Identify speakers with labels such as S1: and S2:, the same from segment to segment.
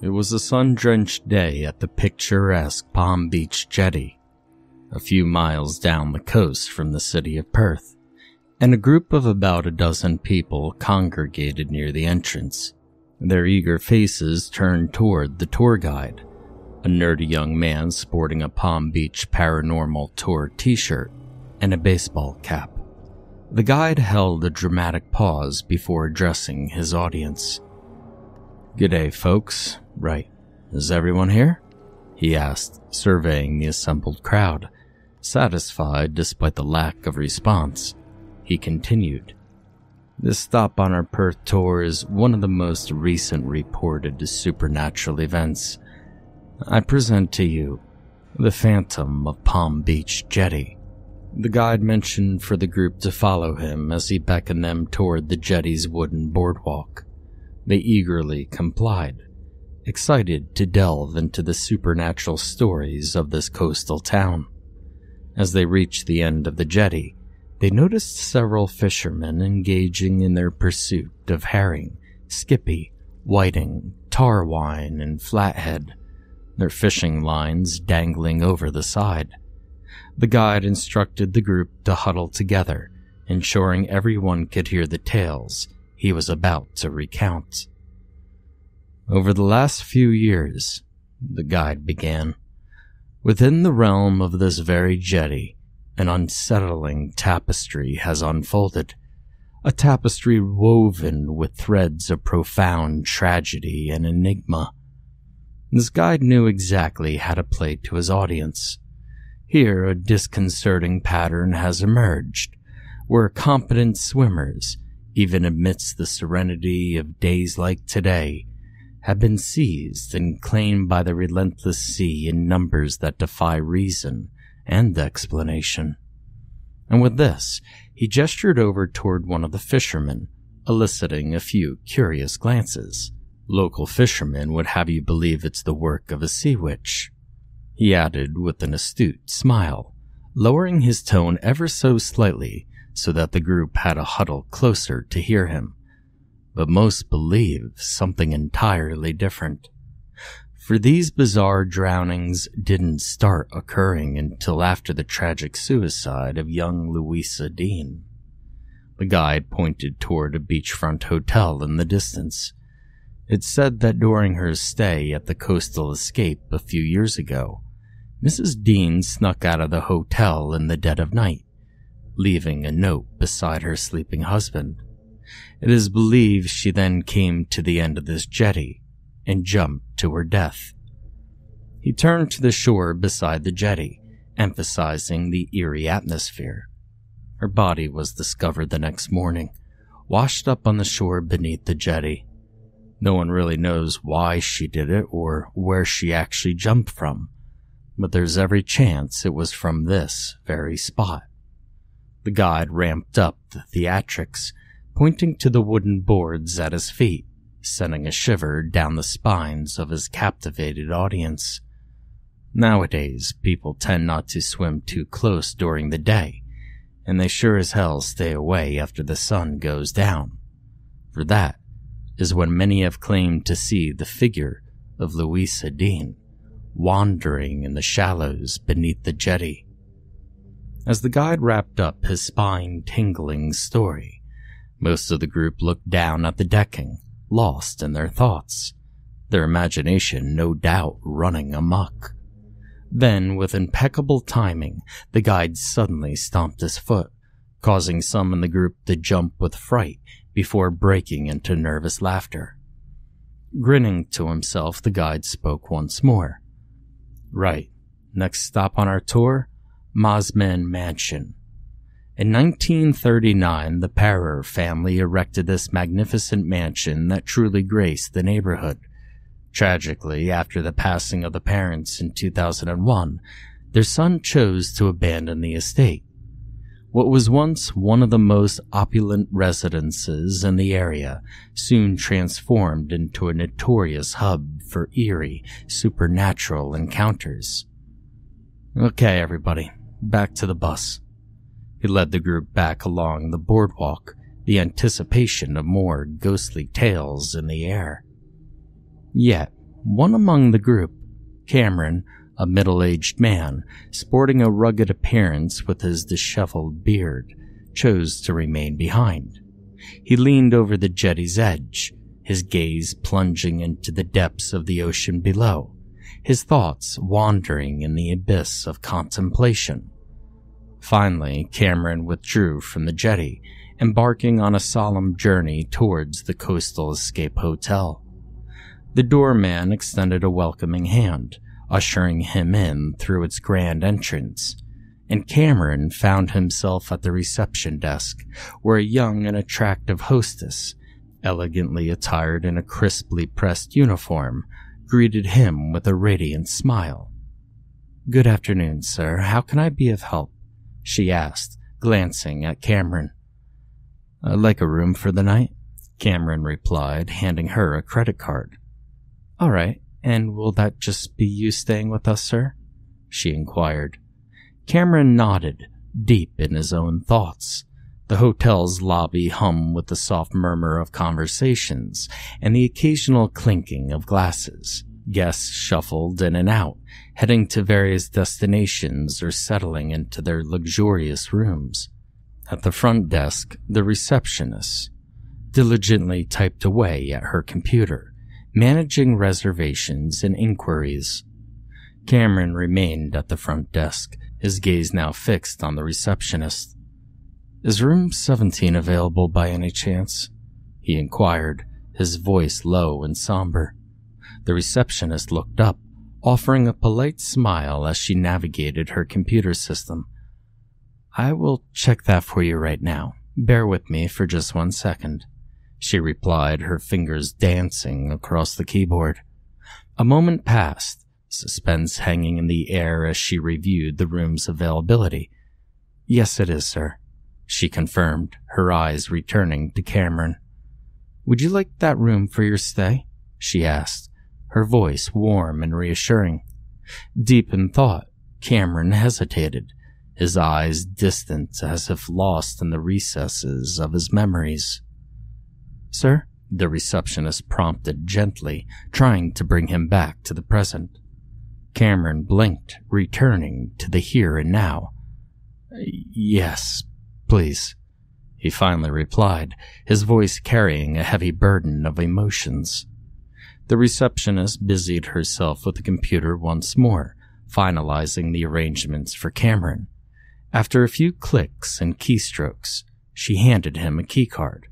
S1: It was a sun-drenched day at the picturesque Palm Beach Jetty, a few miles down the coast from the city of Perth, and a group of about a dozen people congregated near the entrance, their eager faces turned toward the tour guide, a nerdy young man sporting a Palm Beach Paranormal Tour t-shirt and a baseball cap. The guide held a dramatic pause before addressing his audience. "G'day, folks. Right, is everyone here?" he asked, surveying the assembled crowd. Satisfied despite the lack of response, he continued, "This stop on our Perth tour is one of the most recent reported supernatural events. I present to you the Phantom of Palm Beach Jetty." The guide mentioned for the group to follow him as he beckoned them toward the jetty's wooden boardwalk. They eagerly complied, excited to delve into the supernatural stories of this coastal town. As they reached the end of the jetty, they noticed several fishermen engaging in their pursuit of herring, skippy, whiting, tarwine, and flathead, their fishing lines dangling over the side. The guide instructed the group to huddle together, ensuring everyone could hear the tales he was about to recount. "Over the last few years," the guide began, "within the realm of this very jetty, an unsettling tapestry has unfolded, a tapestry woven with threads of profound tragedy and enigma." This guide knew exactly how to play to his audience. Here, a disconcerting pattern has emerged, where competent swimmers, even amidst the serenity of days like today, have been seized and claimed by the relentless sea in numbers that defy reason and explanation. And with this, he gestured over toward one of the fishermen, eliciting a few curious glances. "Local fishermen would have you believe it's the work of a sea witch," he added with an astute smile, lowering his tone ever so slightly so that the group had to huddle closer to hear him. "But most believe something entirely different. For these bizarre drownings didn't start occurring until after the tragic suicide of young Louisa Dean." The guide pointed toward a beachfront hotel in the distance. "It's said that during her stay at the coastal escape a few years ago, Mrs. Dean snuck out of the hotel in the dead of night, leaving a note beside her sleeping husband. It is believed she then came to the end of this jetty and jumped to her death." He turned to the shore beside the jetty, emphasizing the eerie atmosphere. Her body was discovered the next morning, washed up on the shore beneath the jetty. No one really knows why she did it or where she actually jumped from, but there's every chance it was from this very spot. The guide ramped up the theatrics, pointing to the wooden boards at his feet, sending a shiver down the spines of his captivated audience. Nowadays, people tend not to swim too close during the day, and they sure as hell stay away after the sun goes down. For that is when many have claimed to see the figure of Louisa Dean wandering in the shallows beneath the jetty. As the guide wrapped up his spine-tingling story, most of the group looked down at the decking, lost in their thoughts, their imagination no doubt running amok. Then, with impeccable timing, the guide suddenly stomped his foot, causing some in the group to jump with fright before breaking into nervous laughter. Grinning to himself, the guide spoke once more. "Right, next stop on our tour, Mosman Mansion. In 1939, the Parer family erected this magnificent mansion that truly graced the neighborhood. Tragically, after the passing of the parents in 2001, their son chose to abandon the estate. What was once one of the most opulent residences in the area soon transformed into a notorious hub for eerie, supernatural encounters. Okay, everybody, back to the bus." He led the group back along the boardwalk, the anticipation of more ghostly tales in the air. Yet, one among the group, Cameron, a middle-aged man, sporting a rugged appearance with his disheveled beard, chose to remain behind. He leaned over the jetty's edge, his gaze plunging into the depths of the ocean below, his thoughts wandering in the abyss of contemplation. Finally, Cameron withdrew from the jetty, embarking on a solemn journey towards the Coastal Escape Hotel. The doorman extended a welcoming hand, ushering him in through its grand entrance, and Cameron found himself at the reception desk, where a young and attractive hostess, elegantly attired in a crisply pressed uniform, greeted him with a radiant smile. "Good afternoon, sir. How can I be of help?" she asked, glancing at Cameron. "I'd like a room for the night," Cameron replied, handing her a credit card. "All right, and will that just be you staying with us, sir?" she inquired. Cameron nodded, deep in his own thoughts. The hotel's lobby hummed with the soft murmur of conversations and the occasional clinking of glasses. Guests shuffled in and out, heading to various destinations or settling into their luxurious rooms. At the front desk, the receptionist diligently typed away at her computer, managing reservations and inquiries. Cameron remained at the front desk, his gaze now fixed on the receptionist. "Is room 17 available by any chance?" he inquired, his voice low and somber. The receptionist looked up, offering a polite smile as she navigated her computer system. "I will check that for you right now. Bear with me for just 1 second," she replied, her fingers dancing across the keyboard. A moment passed, suspense hanging in the air as she reviewed the room's availability. "Yes, it is, sir," she confirmed, her eyes returning to Cameron. "Would you like that room for your stay?" she asked, her voice warm and reassuring. Deep in thought, Cameron hesitated, his eyes distant as if lost in the recesses of his memories. "Sir?" the receptionist prompted gently, trying to bring him back to the present. Cameron blinked, returning to the here and now. "Yes, please," he finally replied, his voice carrying a heavy burden of emotions. The receptionist busied herself with the computer once more, finalizing the arrangements for Cameron. After a few clicks and keystrokes, she handed him a keycard.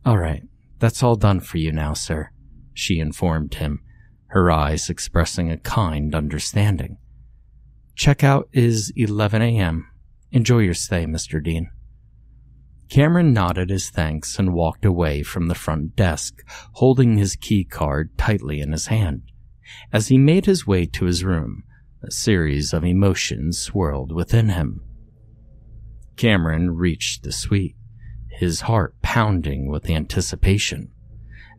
S1: "All right, that's all done for you now, sir," she informed him, her eyes expressing a kind understanding. "Checkout is 11 a.m. Enjoy your stay, Mr. Dean." Cameron nodded his thanks and walked away from the front desk, holding his key card tightly in his hand. As he made his way to his room, a series of emotions swirled within him. Cameron reached the suite, his heart pounding with anticipation.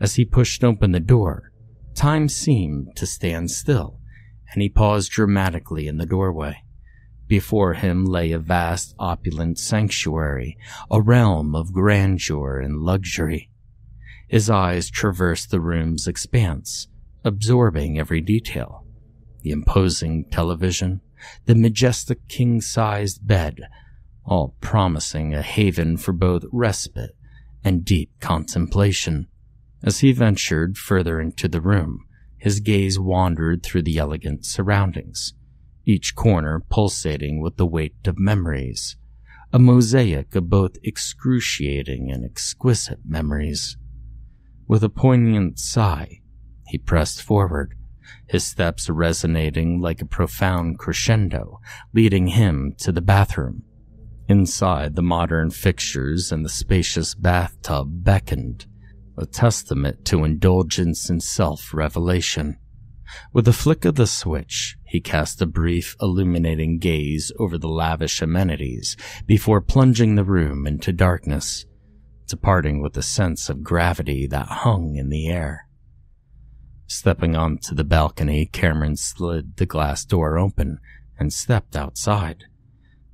S1: As he pushed open the door, time seemed to stand still, and he paused dramatically in the doorway. Before him lay a vast, opulent sanctuary, a realm of grandeur and luxury. His eyes traversed the room's expanse, absorbing every detail. The imposing television, the majestic king-sized bed, all promising a haven for both respite and deep contemplation. As he ventured further into the room, his gaze wandered through the elegant surroundings, each corner pulsating with the weight of memories, a mosaic of both excruciating and exquisite memories. With a poignant sigh, he pressed forward, his steps resonating like a profound crescendo, leading him to the bathroom. Inside, the modern fixtures and the spacious bathtub beckoned, a testament to indulgence and self-revelation. With a flick of the switch, he cast a brief, illuminating gaze over the lavish amenities before plunging the room into darkness, departing with a sense of gravity that hung in the air. Stepping onto the balcony, Cameron slid the glass door open and stepped outside.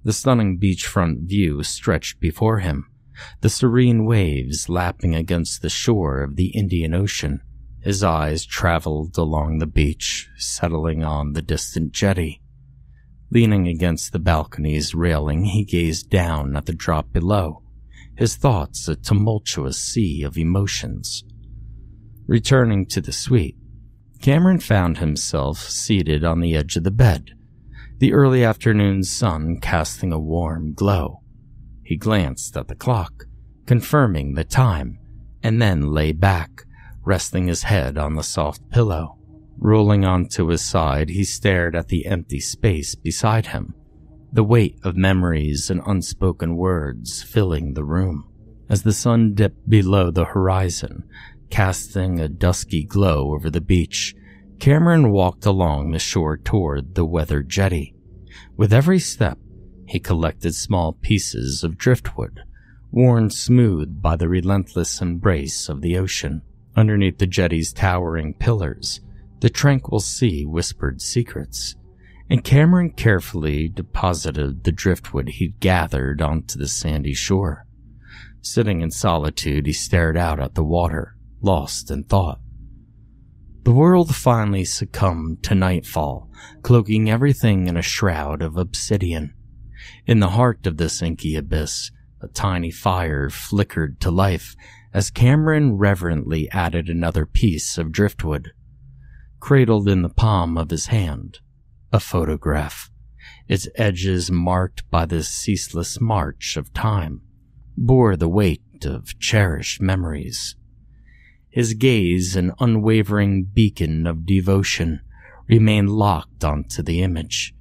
S1: The stunning beachfront view stretched before him, the serene waves lapping against the shore of the Indian Ocean. His eyes traveled along the beach, settling on the distant jetty. Leaning against the balcony's railing, he gazed down at the drop below, his thoughts a tumultuous sea of emotions. Returning to the suite, Cameron found himself seated on the edge of the bed, the early afternoon sun casting a warm glow. He glanced at the clock, confirming the time, and then lay back, resting his head on the soft pillow. Rolling onto his side, he stared at the empty space beside him, the weight of memories and unspoken words filling the room. As the sun dipped below the horizon, casting a dusky glow over the beach, Cameron walked along the shore toward the weathered jetty. With every step, he collected small pieces of driftwood, worn smooth by the relentless embrace of the ocean. Underneath the jetty's towering pillars, the tranquil sea whispered secrets, and Cameron carefully deposited the driftwood he'd gathered onto the sandy shore. Sitting in solitude, he stared out at the water, lost in thought. The world finally succumbed to nightfall, cloaking everything in a shroud of obsidian. In the heart of this inky abyss, a tiny fire flickered to life as Cameron reverently added another piece of driftwood. Cradled in the palm of his hand, a photograph, its edges marked by the ceaseless march of time, bore the weight of cherished memories. His gaze, an unwavering beacon of devotion, remained locked onto the image,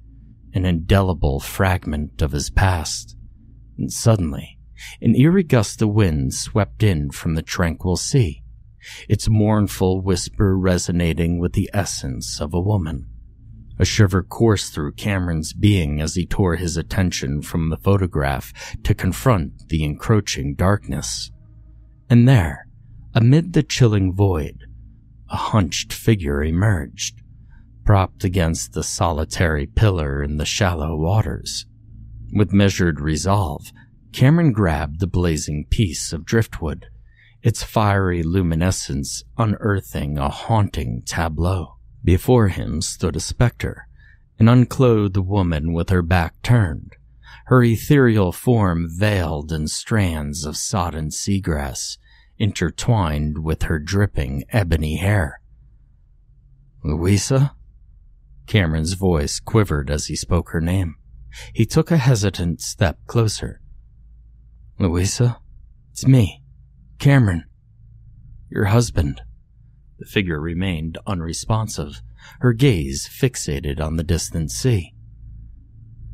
S1: an indelible fragment of his past. And suddenly, an eerie gust of wind swept in from the tranquil sea, its mournful whisper resonating with the essence of a woman. A shiver coursed through Cameron's being as he tore his attention from the photograph to confront the encroaching darkness. And there, amid the chilling void, a hunched figure emerged, propped against the solitary pillar in the shallow waters. With measured resolve, Cameron grabbed the blazing piece of driftwood, its fiery luminescence unearthing a haunting tableau. Before him stood a specter, an unclothed woman with her back turned, her ethereal form veiled in strands of sodden seagrass, intertwined with her dripping ebony hair. "Louisa?" Cameron's voice quivered as he spoke her name. He took a hesitant step closer. "Louisa, it's me, Cameron, your husband." The figure remained unresponsive, her gaze fixated on the distant sea.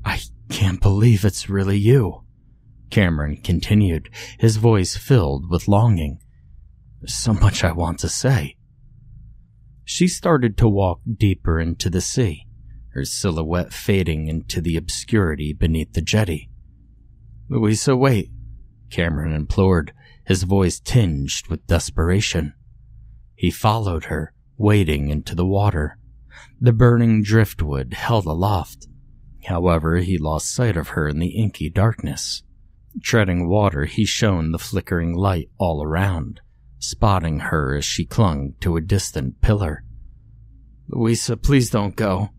S1: "I can't believe it's really you," Cameron continued, his voice filled with longing. "There's so much I want to say." She started to walk deeper into the sea, her silhouette fading into the obscurity beneath the jetty. "Louisa, wait," Cameron implored, his voice tinged with desperation. He followed her, wading into the water, the burning driftwood held aloft. However, he lost sight of her in the inky darkness. Treading water, he shone the flickering light all around, spotting her as she clung to a distant pillar. "Louisa, please don't go,"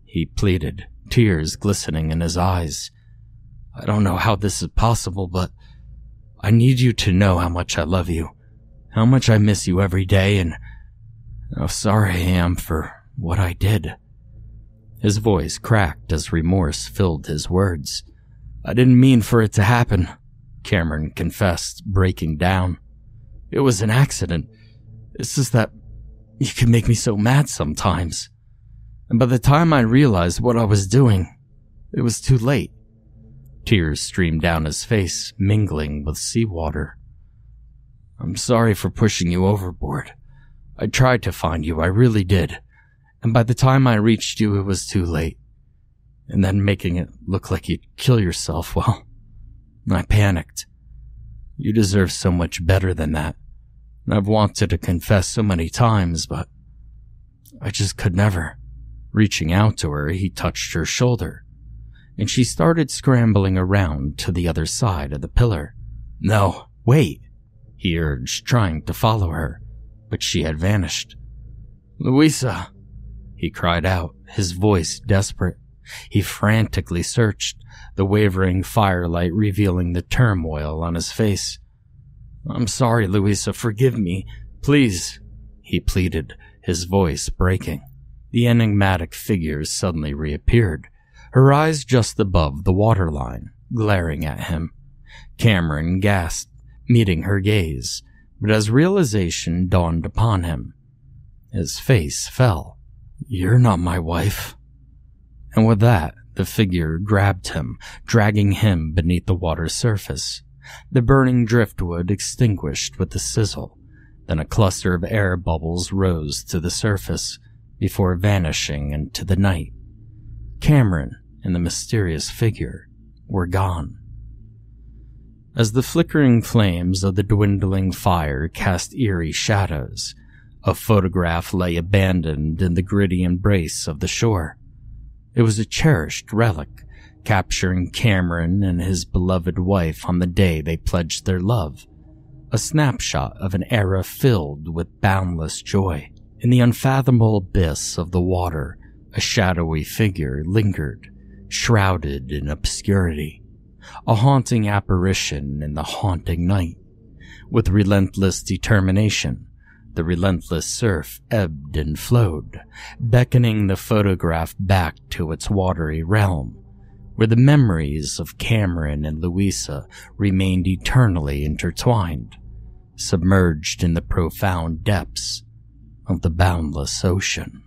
S1: he pleaded, tears glistening in his eyes. "I don't know how this is possible, but I need you to know how much I love you, how much I miss you every day, and how sorry I am for what I did." His voice cracked as remorse filled his words. "I didn't mean for it to happen," Cameron confessed, breaking down. "It was an accident. It's just that you can make me so mad sometimes. And by the time I realized what I was doing, it was too late." Tears streamed down his face, mingling with seawater. "I'm sorry for pushing you overboard. I tried to find you, I really did. And by the time I reached you, it was too late. And then making it look like you'd kill yourself, well, I panicked. You deserve so much better than that. And I've wanted to confess so many times, but I just could never." Reaching out to her, he touched her shoulder, and she started scrambling around to the other side of the pillar. "No, wait," he urged, trying to follow her. but she had vanished. "Louisa!" he cried out, his voice desperate. He frantically searched, the wavering firelight revealing the turmoil on his face. "I'm sorry, Louisa, forgive me, please," he pleaded, his voice breaking. The enigmatic figure suddenly reappeared, her eyes just above the waterline, glaring at him. Cameron gasped, meeting her gaze, but as realization dawned upon him, his face fell. "You're not my wife." And with that, the figure grabbed him, dragging him beneath the water's surface. The burning driftwood extinguished with a sizzle, then a cluster of air bubbles rose to the surface before vanishing into the night. Cameron and the mysterious figure were gone. As the flickering flames of the dwindling fire cast eerie shadows, a photograph lay abandoned in the gritty embrace of the shore. It was a cherished relic, capturing Cameron and his beloved wife on the day they pledged their love. A snapshot of an era filled with boundless joy. In the unfathomable abyss of the water, a shadowy figure lingered, shrouded in obscurity. A haunting apparition in the haunting night. With relentless determination, the relentless surf ebbed and flowed, beckoning the photograph back to its watery realm, where the memories of Cameron and Louisa remained eternally intertwined, submerged in the profound depths of the boundless ocean.